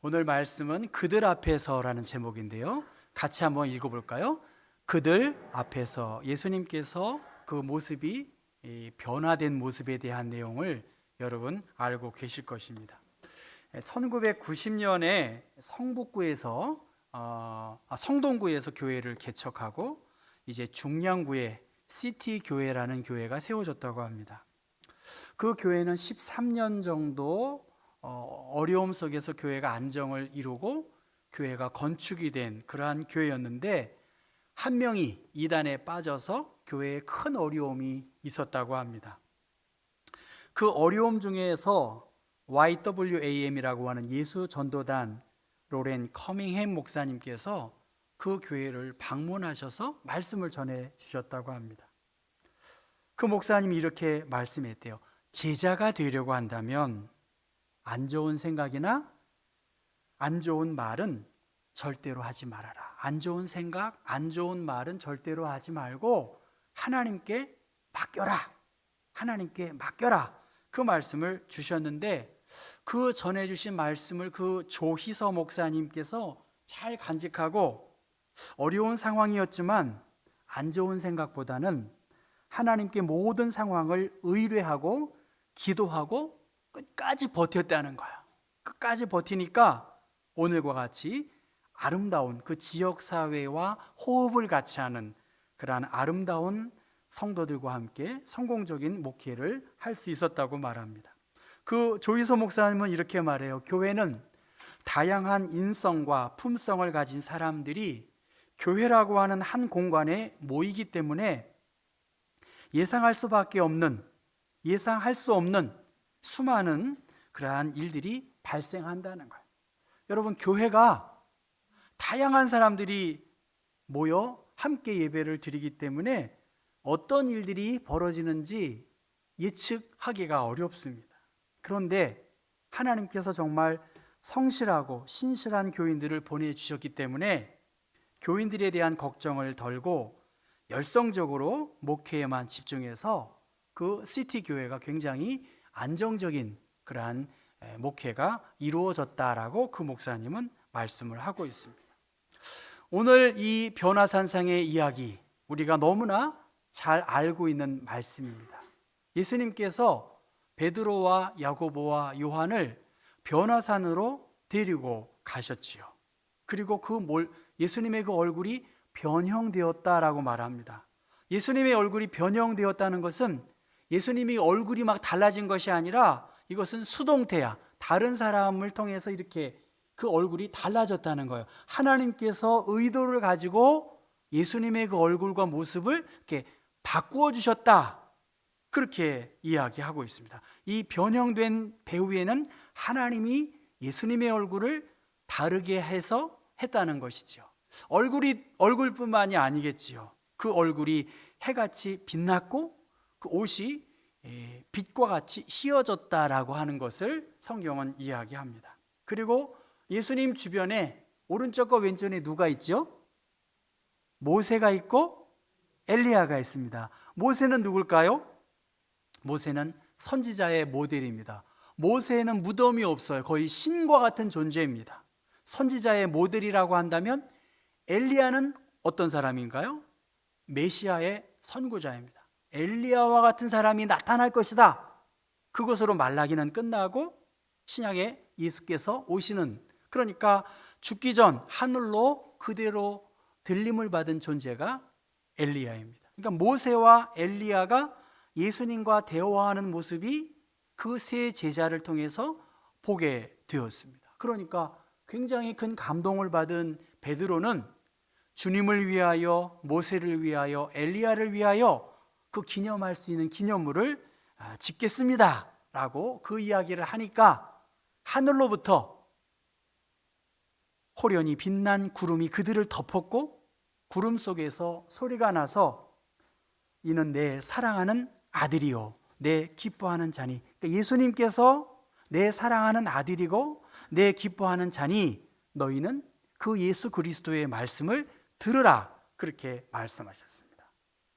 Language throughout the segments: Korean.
오늘 말씀은 그들 앞에서라는 제목인데요. 같이 한번 읽어볼까요? 그들 앞에서 예수님께서 그 모습이 변화된 모습에 대한 내용을 여러분 알고 계실 것입니다. 1990년에 성동구에서 교회를 개척하고 이제 중량구에 시티 교회라는 교회가 세워졌다고 합니다. 그 교회는 13년 정도 어려움 속에서 교회가 안정을 이루고 교회가 건축이 된 그러한 교회였는데 한 명이 이단에 빠져서 교회에 큰 어려움이 있었다고 합니다. 그 어려움 중에서 YWAM이라고 하는 예수 전도단 로렌 커밍햄 목사님께서 그 교회를 방문하셔서 말씀을 전해 주셨다고 합니다. 그 목사님이 이렇게 말씀했대요. 제자가 되려고 한다면 안 좋은 생각이나 안 좋은 말은 절대로 하지 말아라. 안 좋은 생각, 안 좋은 말은 절대로 하지 말고 하나님께 맡겨라. 하나님께 맡겨라. 그 말씀을 주셨는데 그 전해주신 말씀을 그 조희서 목사님께서 잘 간직하고 어려운 상황이었지만 안 좋은 생각보다는 하나님께 모든 상황을 의뢰하고 기도하고 끝까지 버텼다는 거야. 끝까지 버티니까 오늘과 같이 아름다운 그 지역사회와 호흡을 같이 하는 그러한 아름다운 성도들과 함께 성공적인 목회를 할 수 있었다고 말합니다. 그 조희서 목사님은 이렇게 말해요. 교회는 다양한 인성과 품성을 가진 사람들이 교회라고 하는 한 공간에 모이기 때문에 예상할 수 없는 수많은 그러한 일들이 발생한다는 거예요. 여러분, 교회가 다양한 사람들이 모여 함께 예배를 드리기 때문에 어떤 일들이 벌어지는지 예측하기가 어렵습니다. 그런데 하나님께서 정말 성실하고 신실한 교인들을 보내주셨기 때문에 교인들에 대한 걱정을 덜고 열성적으로 목회에만 집중해서 그 시티 교회가 굉장히 안정적인 그러한 목회가 이루어졌다라고 그 목사님은 말씀을 하고 있습니다. 오늘 이 변화산상의 이야기, 우리가 너무나 잘 알고 있는 말씀입니다. 예수님께서 베드로와 야고보와 요한을 변화산으로 데리고 가셨지요. 그리고 예수님의 그 얼굴이 변형되었다라고 말합니다. 예수님의 얼굴이 변형되었다는 것은 예수님이 얼굴이 막 달라진 것이 아니라 이것은 수동태야. 다른 사람을 통해서 이렇게 그 얼굴이 달라졌다는 거예요. 하나님께서 의도를 가지고 예수님의 그 얼굴과 모습을 이렇게 바꾸어 주셨다. 그렇게 이야기하고 있습니다. 이 변형된 배후에는 하나님이 예수님의 얼굴을 다르게 해서 했다는 것이죠. 얼굴뿐만이 아니겠지요. 그 얼굴이 해같이 빛났고 그 옷이 빛과 같이 휘어졌다라고 하는 것을 성경은 이야기합니다. 그리고 예수님 주변에 오른쪽과 왼쪽에 누가 있죠? 모세가 있고 엘리야가 있습니다. 모세는 누굴까요? 모세는 선지자의 모델입니다. 모세는 무덤이 없어요. 거의 신과 같은 존재입니다. 선지자의 모델이라고 한다면 엘리야는 어떤 사람인가요? 메시아의 선구자입니다. 엘리야와 같은 사람이 나타날 것이다. 그것으로 말라기는 끝나고 신약에 예수께서 오시는, 그러니까 죽기 전 하늘로 그대로 들림을 받은 존재가 엘리야입니다. 그러니까 모세와 엘리야가 예수님과 대화하는 모습이 그 세 제자를 통해서 보게 되었습니다. 그러니까 굉장히 큰 감동을 받은 베드로는 주님을 위하여, 모세를 위하여, 엘리야를 위하여 그 기념할 수 있는 기념물을 짓겠습니다 라고 그 이야기를 하니까 하늘로부터 호련히 빛난 구름이 그들을 덮었고 구름 속에서 소리가 나서 이는 내 사랑하는 아들이요 내 기뻐하는 자니. 그러니까 예수님께서 내 사랑하는 아들이고 내 기뻐하는 자니 너희는 그 예수 그리스도의 말씀을 들으라, 그렇게 말씀하셨습니다.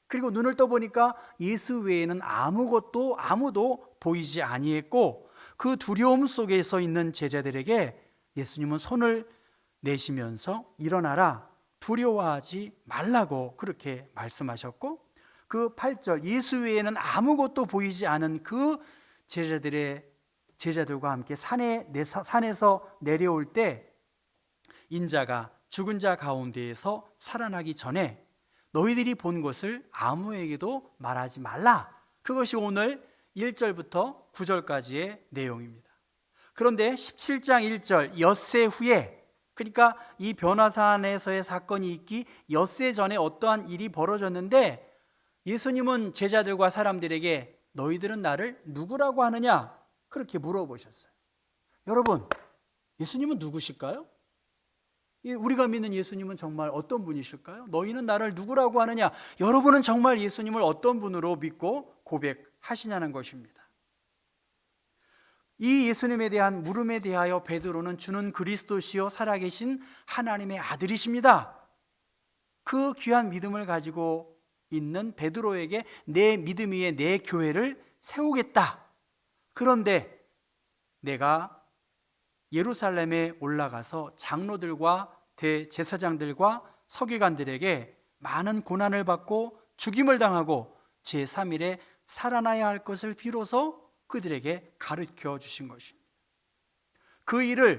그리고 눈을 떠보니까 예수 외에는 아무도 보이지 아니했고 그 두려움 속에 서 있는 제자들에게 예수님은 손을 내시면서 일어나라, 두려워하지 말라고 그렇게 말씀하셨고, 그 8절 예수 외에는 아무것도 보이지 않은 그 제자들과 함께 산에서 내려올 때 인자가 죽은 자 가운데에서 살아나기 전에 너희들이 본 것을 아무에게도 말하지 말라. 그것이 오늘 1절부터 9절까지의 내용입니다. 그런데 17장 1절 엿새 후에, 그러니까 이 변화산에서의 사건이 있기 엿새 전에 어떠한 일이 벌어졌는데 예수님은 제자들과 사람들에게 너희들은 나를 누구라고 하느냐? 그렇게 물어보셨어요. 여러분, 예수님은 누구실까요? 우리가 믿는 예수님은 정말 어떤 분이실까요? 너희는 나를 누구라고 하느냐? 여러분은 정말 예수님을 어떤 분으로 믿고 고백하시냐는 것입니다. 이 예수님에 대한 물음에 대하여 베드로는 주는 그리스도시요 살아계신 하나님의 아들이십니다. 그 귀한 믿음을 가지고 있는 베드로에게 내 믿음 위에 내 교회를 세우겠다. 그런데 내가 예루살렘에 올라가서 장로들과 대제사장들과 서기관들에게 많은 고난을 받고 죽임을 당하고 제3일에 살아나야 할 것을 비로소 그들에게 가르쳐 주신 것입니다. 그 일이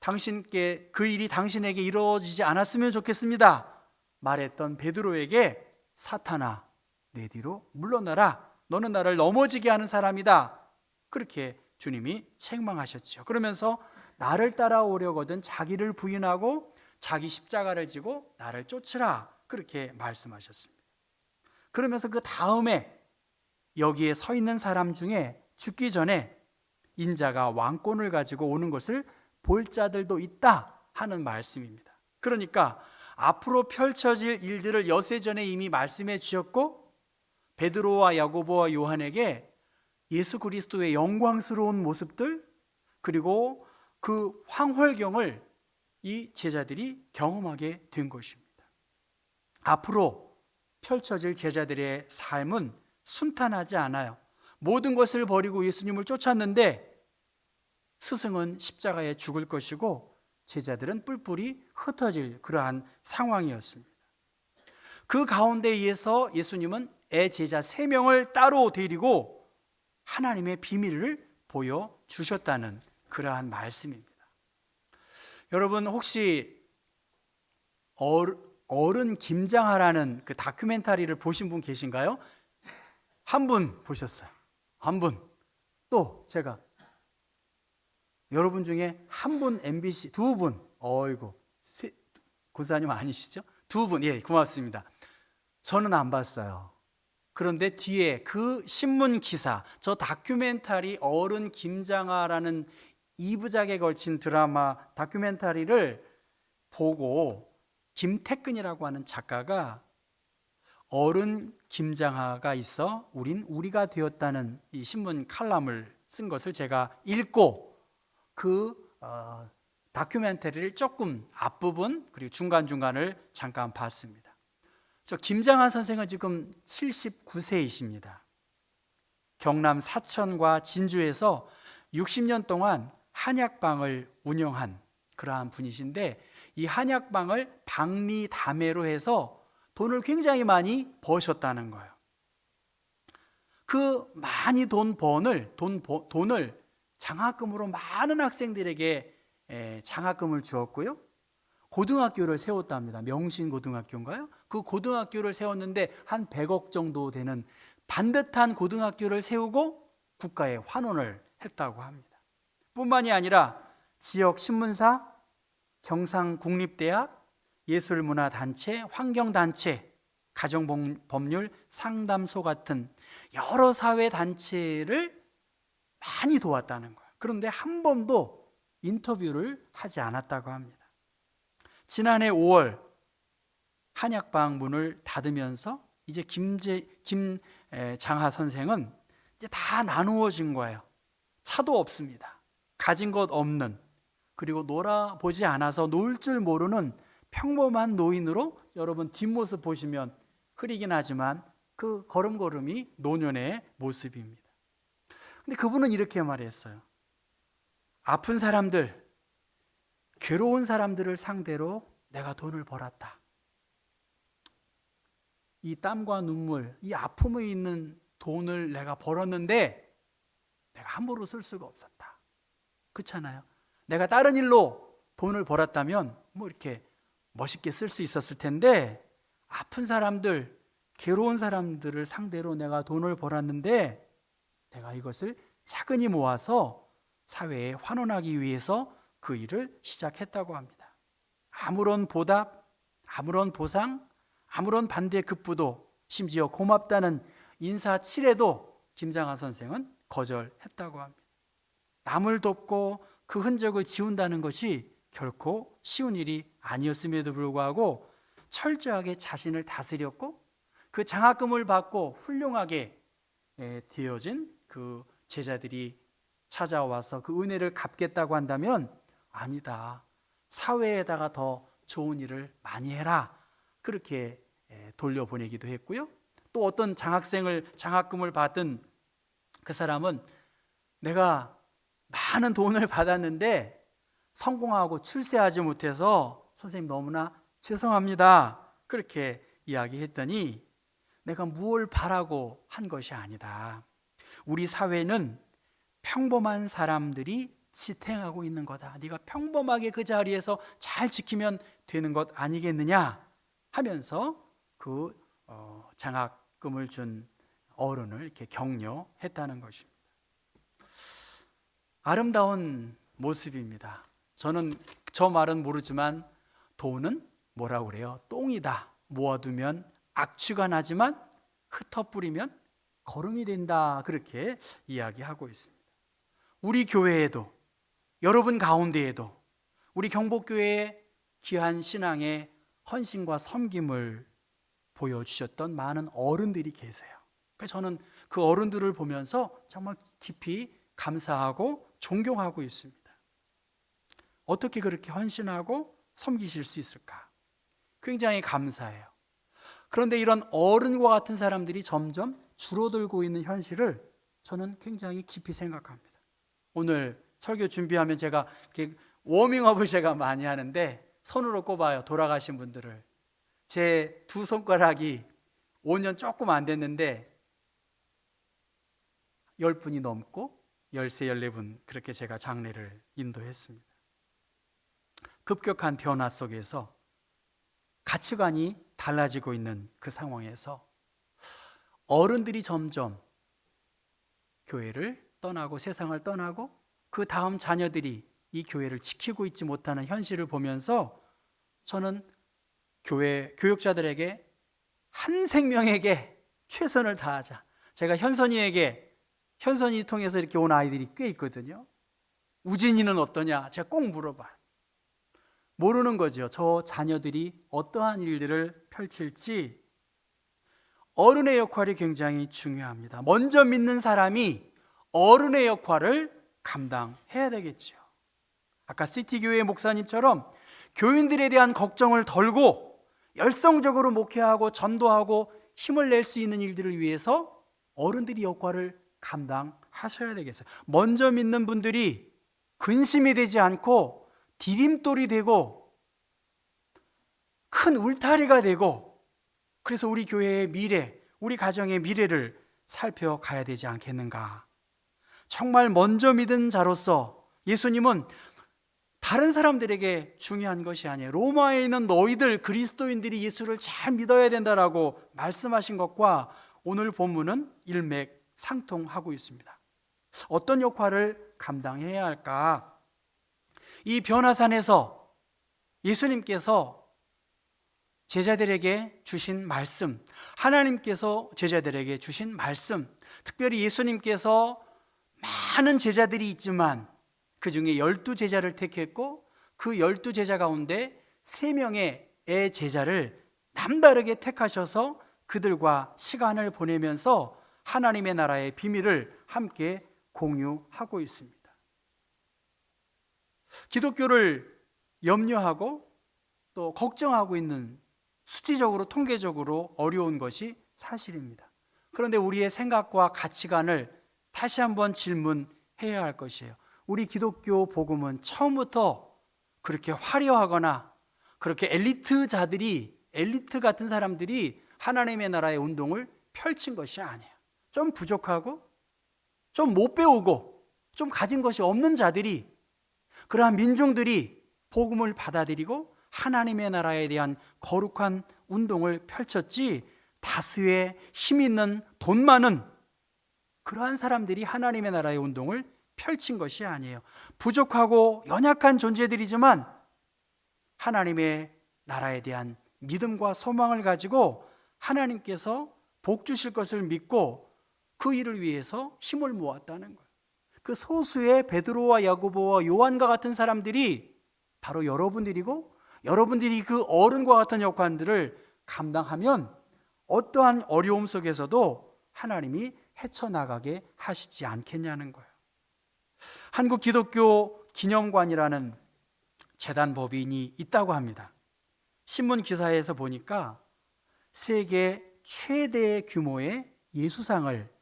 당신에게 이루어지지 않았으면 좋겠습니다 말했던 베드로에게 사탄아, 내 뒤로 물러나라. 너는 나를 넘어지게 하는 사람이다. 그렇게 주님이 책망하셨죠. 그러면서 나를 따라오려거든 자기를 부인하고 자기 십자가를 지고 나를 쫓으라. 그렇게 말씀하셨습니다. 그러면서 그 다음에 여기에 서 있는 사람 중에 죽기 전에 인자가 왕권을 가지고 오는 것을 볼 자들도 있다 하는 말씀입니다. 그러니까 앞으로 펼쳐질 일들을 엿새 전에 이미 말씀해 주셨고 베드로와 야고보와 요한에게 예수 그리스도의 영광스러운 모습들 그리고 그 황홀경을 이 제자들이 경험하게 된 것입니다. 앞으로 펼쳐질 제자들의 삶은 순탄하지 않아요. 모든 것을 버리고 예수님을 쫓았는데 스승은 십자가에 죽을 것이고 제자들은 뿔뿔이 흩어질 그러한 상황이었습니다. 그 가운데에서 예수님은 제자 3명을 따로 데리고 하나님의 비밀을 보여주셨다는 그러한 말씀입니다. 여러분 혹시 어른 김장하라는 그 다큐멘터리를 보신 분 계신가요? 한 분 보셨어요. 한 분. 또 제가 여러분 중에 한 분 MBC, 2분. 어이구, 고사님 아니시죠? 2분. 예, 고맙습니다. 저는 안 봤어요. 그런데 뒤에 그 신문 기사, 저 다큐멘터리 어른 김장하라는 2부작에 걸친 드라마 다큐멘터리를 보고 김태근이라고 하는 작가가 어른 김장하가 있어 우린 우리가 되었다는 이 신문 칼럼을 쓴 것을 제가 읽고 그 다큐멘터리를 조금 앞부분 그리고 중간중간을 잠깐 봤습니다. 저 김장하 선생은 지금 79세이십니다. 경남 사천과 진주에서 60년 동안 한약방을 운영한 그러한 분이신데 이 한약방을 박리다매로 해서 돈을 굉장히 많이 버셨다는 거예요. 그 많이 돈을 장학금으로 많은 학생들에게 장학금을 주었고요. 고등학교를 세웠답니다. 명신고등학교인가요? 그 고등학교를 세웠는데 한 100억 정도 되는 반듯한 고등학교를 세우고 국가에 환원을 했다고 합니다. 뿐만이 아니라 지역 신문사, 경상국립대학, 예술문화단체, 환경단체, 가정법률 상담소 같은 여러 사회단체를 많이 도왔다는 거예요. 그런데 한 번도 인터뷰를 하지 않았다고 합니다. 지난해 5월 한약방 문을 닫으면서 이제 김장하 선생은 이제 다 나누어진 거예요. 차도 없습니다. 가진 것 없는, 그리고 놀아보지 않아서 놀 줄 모르는 평범한 노인으로 여러분 뒷모습 보시면 흐리긴 하지만 그 걸음걸음이 노년의 모습입니다. 근데 그분은 이렇게 말했어요. 아픈 사람들, 괴로운 사람들을 상대로 내가 돈을 벌었다. 이 땀과 눈물, 이 아픔에 있는 돈을 내가 벌었는데 내가 함부로 쓸 수가 없었다. 그렇잖아요. 내가 다른 일로 돈을 벌었다면 뭐 이렇게 멋있게 쓸 수 있었을 텐데, 아픈 사람들, 괴로운 사람들을 상대로 내가 돈을 벌었는데 내가 이것을 차근히 모아서 사회에 환원하기 위해서 그 일을 시작했다고 합니다. 아무런 보답, 아무런 보상, 아무런 반대 급부도, 심지어 고맙다는 인사치레도 김장하 선생은 거절했다고 합니다. 남을 돕고 그 흔적을 지운다는 것이 결코 쉬운 일이 아니었음에도 불구하고 철저하게 자신을 다스렸고, 그 장학금을 받고 훌륭하게 되어진 그 제자들이 찾아와서 그 은혜를 갚겠다고 한다면, 아니다, 사회에다가 더 좋은 일을 많이 해라, 그렇게 돌려보내기도 했고요. 또 어떤 장학금을 받은 그 사람은 내가 많은 돈을 받았는데 성공하고 출세하지 못해서 선생님 너무나 죄송합니다, 그렇게 이야기했더니, 내가 무엇을 바라고 한 것이 아니다. 우리 사회는 평범한 사람들이 지탱하고 있는 거다. 네가 평범하게 그 자리에서 잘 지키면 되는 것 아니겠느냐 하면서 그 장학금을 준 어른을 이렇게 격려했다는 것입니다. 아름다운 모습입니다. 저는 저 말은 모르지만 돈은 뭐라고 그래요? 똥이다. 모아두면 악취가 나지만 흩어뿌리면 거름이 된다, 그렇게 이야기하고 있습니다. 우리 교회에도, 여러분 가운데에도 우리 경복교회의 귀한 신앙의 헌신과 섬김을 보여주셨던 많은 어른들이 계세요. 그래서 저는 그 어른들을 보면서 정말 깊이 감사하고 존경하고 있습니다. 어떻게 그렇게 헌신하고 섬기실 수 있을까? 굉장히 감사해요. 그런데 이런 어른과 같은 사람들이 점점 줄어들고 있는 현실을 저는 굉장히 깊이 생각합니다. 오늘 설교 준비하면 제가 워밍업을 제가 많이 하는데 손으로 꼽아요, 돌아가신 분들을. 제 두 손가락이 5년 조금 안 됐는데 10분이 넘고 13, 14분 그렇게 제가 장례를 인도했습니다. 급격한 변화 속에서 가치관이 달라지고 있는 그 상황에서 어른들이 점점 교회를 떠나고 세상을 떠나고 그 다음 자녀들이 이 교회를 지키고 있지 못하는 현실을 보면서 저는 교회 교육자들에게 한 생명에게 최선을 다하자. 제가 현선이 통해서 이렇게 온 아이들이 꽤 있거든요. 우진이는 어떠냐? 제가 꼭 물어봐요. 모르는 거죠. 저 자녀들이 어떠한 일들을 펼칠지. 어른의 역할이 굉장히 중요합니다. 먼저 믿는 사람이 어른의 역할을 감당해야 되겠죠. 아까 시티교회 목사님처럼 교인들에 대한 걱정을 덜고 열성적으로 목회하고 전도하고 힘을 낼 수 있는 일들을 위해서 어른들이 역할을 감당하셔야 되겠어요. 먼저 믿는 분들이 근심이 되지 않고 디딤돌이 되고 큰 울타리가 되고, 그래서 우리 교회의 미래, 우리 가정의 미래를 살펴가야 되지 않겠는가. 정말 먼저 믿은 자로서 예수님은 다른 사람들에게 중요한 것이 아니에요. 로마에 있는 너희들 그리스도인들이 예수를 잘 믿어야 된다라고 말씀하신 것과 오늘 본문은 일맥상통하고 있습니다. 어떤 역할을 감당해야 할까? 이 변화산에서 예수님께서 제자들에게 주신 말씀, 하나님께서 제자들에게 주신 말씀, 특별히 예수님께서 많은 제자들이 있지만 그 중에 12제자를 택했고 그 12제자 가운데 3명의 제자를 남다르게 택하셔서 그들과 시간을 보내면서 하나님의 나라의 비밀을 함께 공유하고 있습니다. 기독교를 염려하고 또 걱정하고 있는, 수치적으로 통계적으로 어려운 것이 사실입니다. 그런데 우리의 생각과 가치관을 다시 한번 질문해야 할 것이에요. 우리 기독교 복음은 처음부터 그렇게 화려하거나 그렇게 엘리트 같은 사람들이 하나님의 나라의 운동을 펼친 것이 아니에요. 좀 부족하고 좀 못 배우고 좀 가진 것이 없는 자들이, 그러한 민중들이 복음을 받아들이고 하나님의 나라에 대한 거룩한 운동을 펼쳤지, 다수의 힘 있는 돈 많은 그러한 사람들이 하나님의 나라의 운동을 펼친 것이 아니에요. 부족하고 연약한 존재들이지만 하나님의 나라에 대한 믿음과 소망을 가지고 하나님께서 복 주실 것을 믿고 그 일을 위해서 힘을 모았다는 거예요. 그 소수의 베드로와 야고보와 요한과 같은 사람들이 바로 여러분들이고, 여러분들이 그 어른과 같은 역할들을 감당하면 어떠한 어려움 속에서도 하나님이 헤쳐나가게 하시지 않겠냐는 거예요. 한국 기독교 기념관이라는 재단 법인이 있다고 합니다. 신문 기사에서 보니까 세계 최대 규모의 예수상을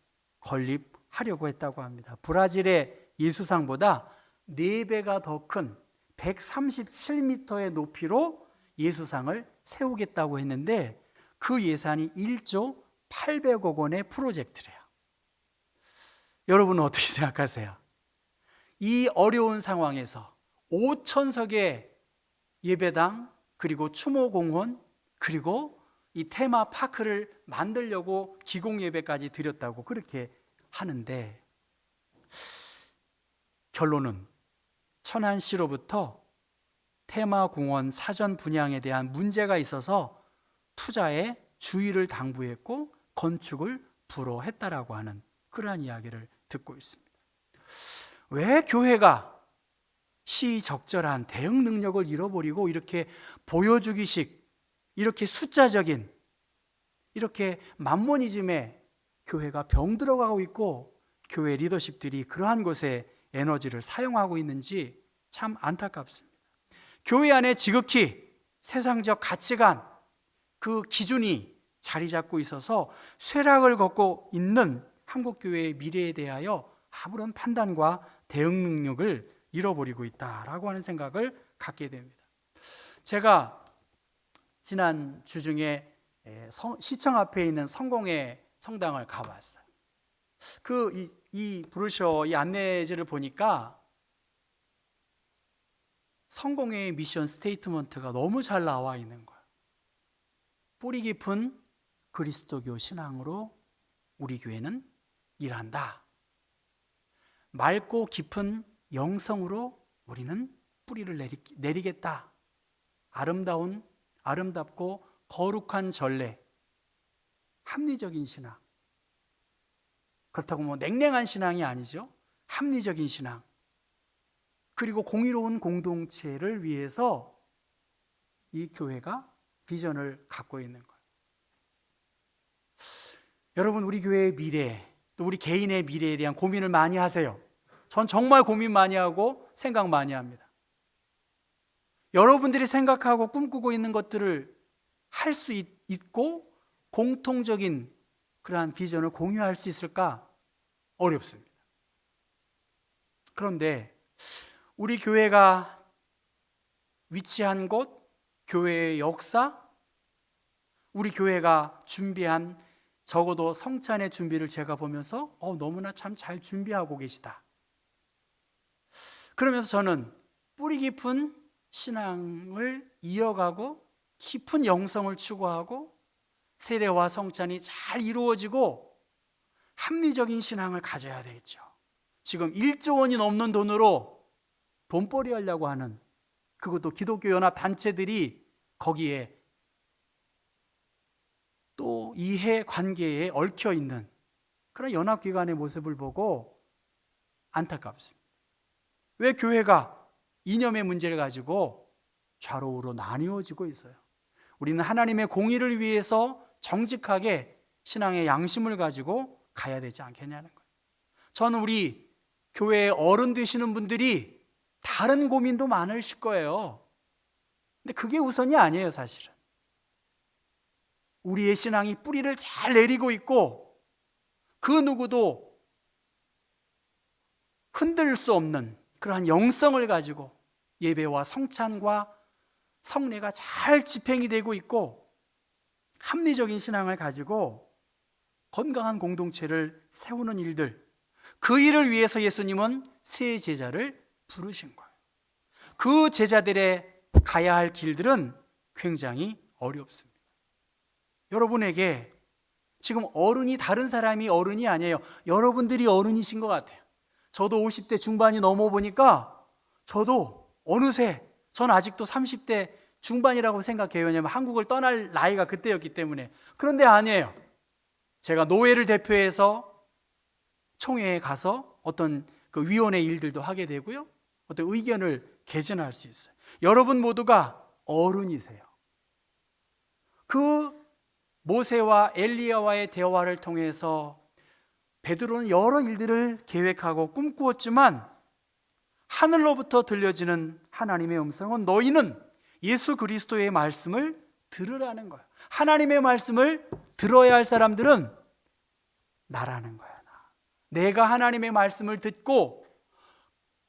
건립하려고 했다고 합니다. 브라질의 예수상보다 4배가 더 큰 137m의 높이로 예수상을 세우겠다고 했는데, 그 예산이 1조 800억 원의 프로젝트래요. 여러분은 어떻게 생각하세요? 이 어려운 상황에서 5,000석의 예배당, 그리고 추모공원, 그리고 이 테마파크를 만들려고 기공예배까지 드렸다고 그렇게 하는데, 결론은 천안시로부터 테마공원 사전 분양에 대한 문제가 있어서 투자에 주의를 당부했고 건축을 불허했다라고 하는 그러한 이야기를 듣고 있습니다. 왜 교회가 시적절한 대응 능력을 잃어버리고 이렇게 보여주기식, 이렇게 숫자적인, 이렇게 만모니즘에 교회가 병들어가고 있고 교회 리더십들이 그러한 곳에 에너지를 사용하고 있는지 참 안타깝습니다. 교회 안에 지극히 세상적 가치관, 그 기준이 자리 잡고 있어서 쇠락을 걷고 있는 한국교회의 미래에 대하여 아무런 판단과 대응 능력을 잃어버리고 있다라고 하는 생각을 갖게 됩니다. 제가 지난 주중에 시청 앞에 있는 성공회 성당을 가봤어요. 이 브로셔, 이 안내지를 보니까 성공회의 미션 스테이트먼트가 너무 잘 나와 있는 거예요. 뿌리 깊은 그리스도교 신앙으로 우리 교회는 일한다. 맑고 깊은 영성으로 우리는 뿌리를 내리겠다. 아름답고 거룩한 전례, 합리적인 신앙. 그렇다고 뭐 냉랭한 신앙이 아니죠. 합리적인 신앙. 그리고 공의로운 공동체를 위해서 이 교회가 비전을 갖고 있는 거예요. 여러분, 우리 교회의 미래, 또 우리 개인의 미래에 대한 고민을 많이 하세요. 전 정말 고민 많이 하고 생각 많이 합니다. 여러분들이 생각하고 꿈꾸고 있는 것들을 할 수 있고 공통적인 그러한 비전을 공유할 수 있을까? 어렵습니다. 그런데 우리 교회가 위치한 곳, 교회의 역사, 우리 교회가 준비한 적어도 성찬의 준비를 제가 보면서 너무나 참 잘 준비하고 계시다. 그러면서 저는 뿌리 깊은 신앙을 이어가고 깊은 영성을 추구하고 세례와 성찬이 잘 이루어지고 합리적인 신앙을 가져야 되겠죠. 지금 1조 원이 넘는 돈으로 돈벌이 하려고 하는, 그것도 기독교 연합 단체들이 거기에 또 이해 관계에 얽혀 있는 그런 연합기관의 모습을 보고 안타깝습니다. 왜 교회가 이념의 문제를 가지고 좌로우로 나뉘어지고 있어요? 우리는 하나님의 공의를 위해서 정직하게 신앙의 양심을 가지고 가야 되지 않겠냐는 거예요. 저는 우리 교회의 어른 되시는 분들이 다른 고민도 많으실 거예요. 근데 그게 우선이 아니에요, 사실은. 우리의 신앙이 뿌리를 잘 내리고 있고 그 누구도 흔들 수 없는 그러한 영성을 가지고 예배와 성찬과 성례가 잘 집행이 되고 있고 합리적인 신앙을 가지고 건강한 공동체를 세우는 일들, 그 일을 위해서 예수님은 세 제자를 부르신 거예요. 그 제자들의 가야 할 길들은 굉장히 어렵습니다. 여러분에게 지금 어른이 다른 사람이 어른이 아니에요. 여러분들이 어른이신 것 같아요. 저도 50대 중반이 넘어보니까 저도 어느새, 전 아직도 30대 중반이라고 생각해요. 왜냐하면 한국을 떠날 나이가 그때였기 때문에. 그런데 아니에요. 제가 노회를 대표해서 총회에 가서 어떤 그 위원회 일들도 하게 되고요, 어떤 의견을 개진할 수 있어요. 여러분 모두가 어른이세요. 그 모세와 엘리야와의 대화를 통해서 베드로는 여러 일들을 계획하고 꿈꾸었지만 하늘로부터 들려지는 하나님의 음성은 너희는 예수 그리스도의 말씀을 들으라는 거야. 하나님의 말씀을 들어야 할 사람들은 나라는 거야. 내가 하나님의 말씀을 듣고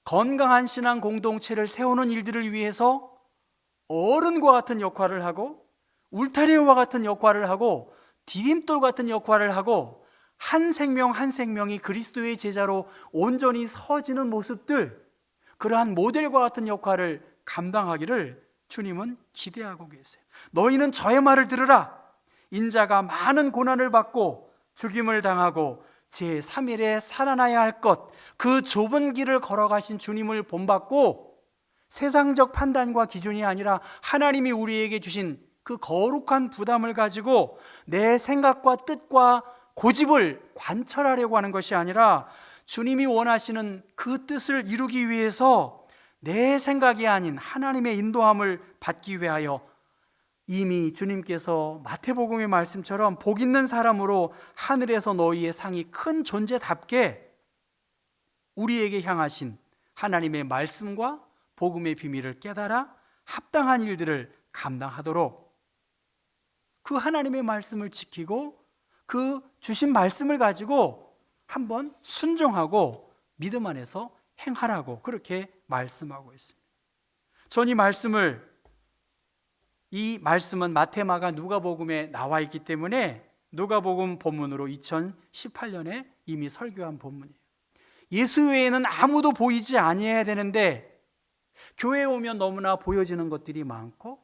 건강한 신앙 공동체를 세우는 일들을 위해서 어른과 같은 역할을 하고 울타리와 같은 역할을 하고 디딤돌 같은 역할을 하고 한 생명 한 생명이 그리스도의 제자로 온전히 서지는 모습들, 그러한 모델과 같은 역할을 감당하기를 주님은 기대하고 계세요. 너희는 저의 말을 들으라. 인자가 많은 고난을 받고 죽임을 당하고 제3일에 살아나야 할 것, 그 좁은 길을 걸어가신 주님을 본받고 세상적 판단과 기준이 아니라 하나님이 우리에게 주신 그 거룩한 부담을 가지고 내 생각과 뜻과 고집을 관철하려고 하는 것이 아니라 주님이 원하시는 그 뜻을 이루기 위해서 내 생각이 아닌 하나님의 인도함을 받기 위하여 이미 주님께서 마태복음의 말씀처럼 복 있는 사람으로 하늘에서 너희의 상이 큰 존재답게 우리에게 향하신 하나님의 말씀과 복음의 비밀을 깨달아 합당한 일들을 감당하도록 그 하나님의 말씀을 지키고 그 주신 말씀을 가지고 한번 순종하고 믿음 안에서 행하라고 그렇게 말씀하고 있습니다. 전 이 말씀은 마태, 마가, 누가복음에 나와 있기 때문에 누가복음 본문으로 2018년에 이미 설교한 본문이에요. 예수 외에는 아무도 보이지 아니해야 되는데 교회에 오면 너무나 보여지는 것들이 많고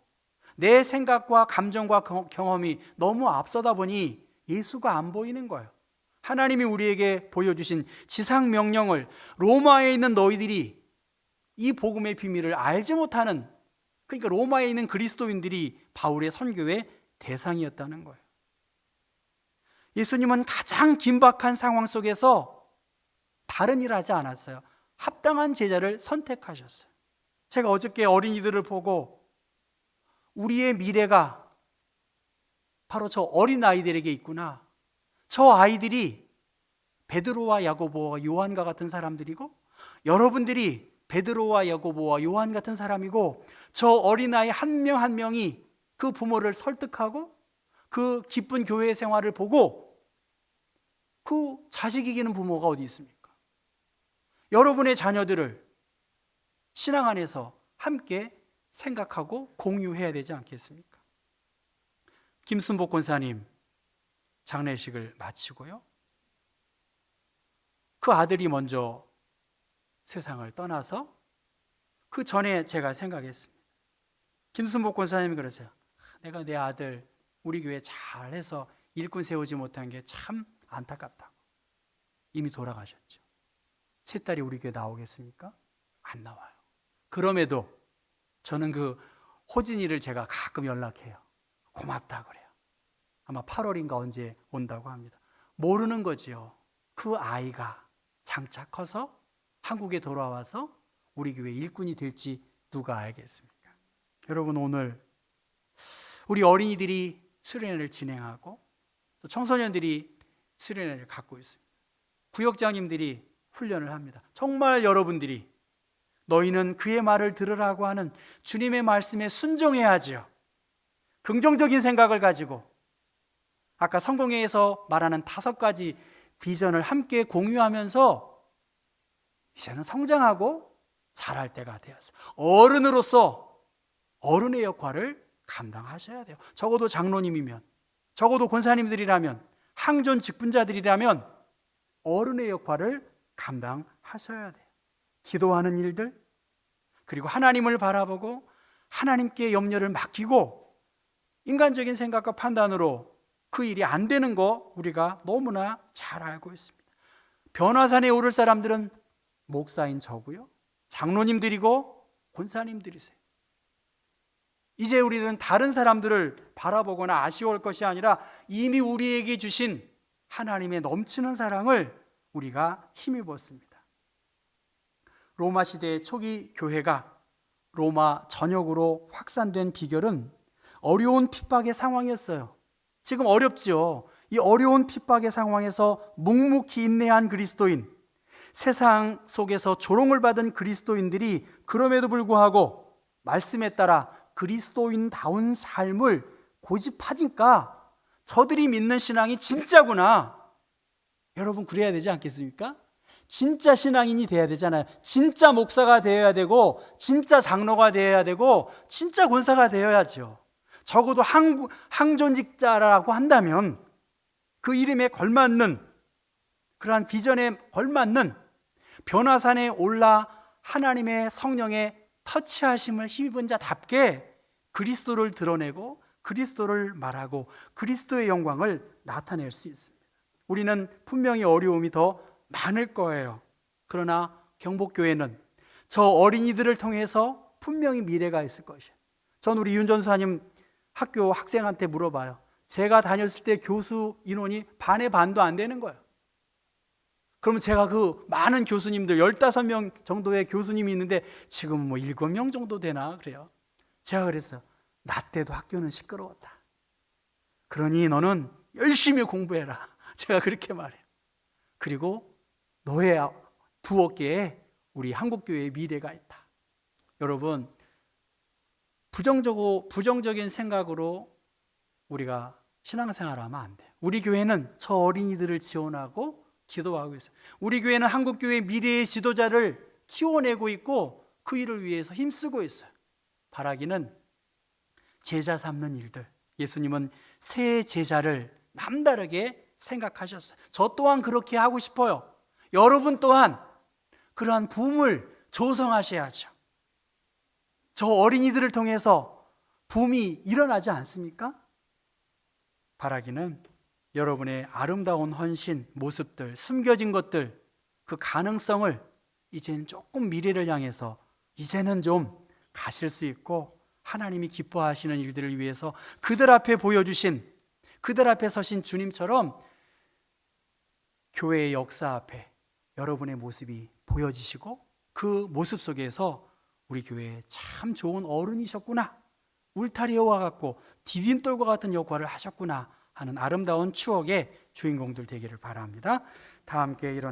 내 생각과 감정과 경험이 너무 앞서다 보니 예수가 안 보이는 거예요. 하나님이 우리에게 보여주신 지상 명령을 로마에 있는 너희들이 이 복음의 비밀을 알지 못하는, 그러니까 로마에 있는 그리스도인들이 바울의 선교의 대상이었다는 거예요. 예수님은 가장 긴박한 상황 속에서 다른 일을 하지 않았어요. 합당한 제자를 선택하셨어요. 제가 어저께 어린이들을 보고 우리의 미래가 바로 저 어린 아이들에게 있구나. 저 아이들이 베드로와 야고보와 요한과 같은 사람들이고 여러분들이 베드로와 야고보와 요한 같은 사람이고 저 어린아이 한 명 한 명이 그 부모를 설득하고 그 기쁜 교회 생활을 보고 그 자식 이기는 부모가 어디 있습니까? 여러분의 자녀들을 신앙 안에서 함께 생각하고 공유해야 되지 않겠습니까? 김순복 권사님 장례식을 마치고요, 그 아들이 먼저 세상을 떠나서 그 전에 제가 생각했습니다. 김순복 권사님이 그러세요. 내가 내 아들 우리 교회 잘해서 일꾼 세우지 못한 게 참 안타깝다고. 이미 돌아가셨죠. 세 딸이 우리 교회 나오겠습니까? 안 나와요. 그럼에도 저는 그 호진이를 제가 가끔 연락해요. 고맙다 그래요. 아마 8월인가 언제 온다고 합니다. 모르는 거지요. 그 아이가 장차 커서 한국에 돌아와서 우리 교회 일꾼이 될지 누가 알겠습니까? 여러분, 오늘 우리 어린이들이 수련회를 진행하고 또 청소년들이 수련회를 갖고 있습니다. 구역장님들이 훈련을 합니다. 정말 여러분들이 너희는 그의 말을 들으라고 하는 주님의 말씀에 순종해야지요. 긍정적인 생각을 가지고 아까 성공회에서 말하는 5가지 비전을 함께 공유하면서 이제는 성장하고 자랄 때가 되었어요. 어른으로서 어른의 역할을 감당하셔야 돼요. 적어도 장로님이면, 적어도 권사님들이라면, 항존 직분자들이라면 어른의 역할을 감당하셔야 돼요. 기도하는 일들, 그리고 하나님을 바라보고 하나님께 염려를 맡기고 인간적인 생각과 판단으로 그 일이 안 되는 거 우리가 너무나 잘 알고 있습니다. 변화산에 오를 사람들은 목사인 저고요, 장로님들이고 권사님들이세요. 이제 우리는 다른 사람들을 바라보거나 아쉬워할 것이 아니라 이미 우리에게 주신 하나님의 넘치는 사랑을 우리가 힘입었습니다. 로마 시대의 초기 교회가 로마 전역으로 확산된 비결은 어려운 핍박의 상황이었어요. 지금 어렵죠. 이 어려운 핍박의 상황에서 묵묵히 인내한 그리스도인, 세상 속에서 조롱을 받은 그리스도인들이 그럼에도 불구하고 말씀에 따라 그리스도인다운 삶을 고집하니까 저들이 믿는 신앙이 진짜구나. 여러분 그래야 되지 않겠습니까? 진짜 신앙인이 돼야 되잖아요. 진짜 목사가 되어야 되고, 진짜 장로가 되어야 되고, 진짜 권사가 되어야죠. 적어도 항존직자라고 한다면 그 이름에 걸맞는, 그러한 비전에 걸맞는 변화산에 올라 하나님의 성령의 터치하심을 힘입은 자답게 그리스도를 드러내고 그리스도를 말하고 그리스도의 영광을 나타낼 수 있습니다. 우리는 분명히 어려움이 더 많을 거예요. 그러나 경복교회는 저 어린이들을 통해서 분명히 미래가 있을 것이에요. 전 우리 윤 전사님 학교 학생한테 물어봐요. 제가 다녔을 때 교수 인원이 반의 반도 안 되는 거예요. 그러면 제가 그 많은 교수님들 15명 정도의 교수님이 있는데 지금 뭐 7명 정도 되나 그래요. 제가 그랬어요. 나 때도 학교는 시끄러웠다. 그러니 너는 열심히 공부해라. 제가 그렇게 말해요. 그리고 너의 두 어깨에 우리 한국교회의 미래가 있다. 여러분, 부정적인 생각으로 우리가 신앙생활을 하면 안 돼요. 우리 교회는 저 어린이들을 지원하고 기도하고 있어요. 우리 교회는 한국교회의 미래의 지도자를 키워내고 있고 그 일을 위해서 힘쓰고 있어요. 바라기는 제자 삼는 일들. 예수님은 새 제자를 남다르게 생각하셨어요. 저 또한 그렇게 하고 싶어요. 여러분 또한 그러한 붐을 조성하셔야죠. 저 어린이들을 통해서 붐이 일어나지 않습니까? 바라기는 여러분의 아름다운 헌신, 모습들, 숨겨진 것들, 그 가능성을 이제는 조금 미래를 향해서 이제는 좀 가실 수 있고 하나님이 기뻐하시는 일들을 위해서 그들 앞에 보여주신, 그들 앞에 서신 주님처럼 교회의 역사 앞에 여러분의 모습이 보여지시고 그 모습 속에서 우리 교회에 참 좋은 어른이셨구나, 울타리와 같고 디딤돌과 같은 역할을 하셨구나 하는 아름다운 추억의 주인공들 되기를 바랍니다. 다 함께 일어나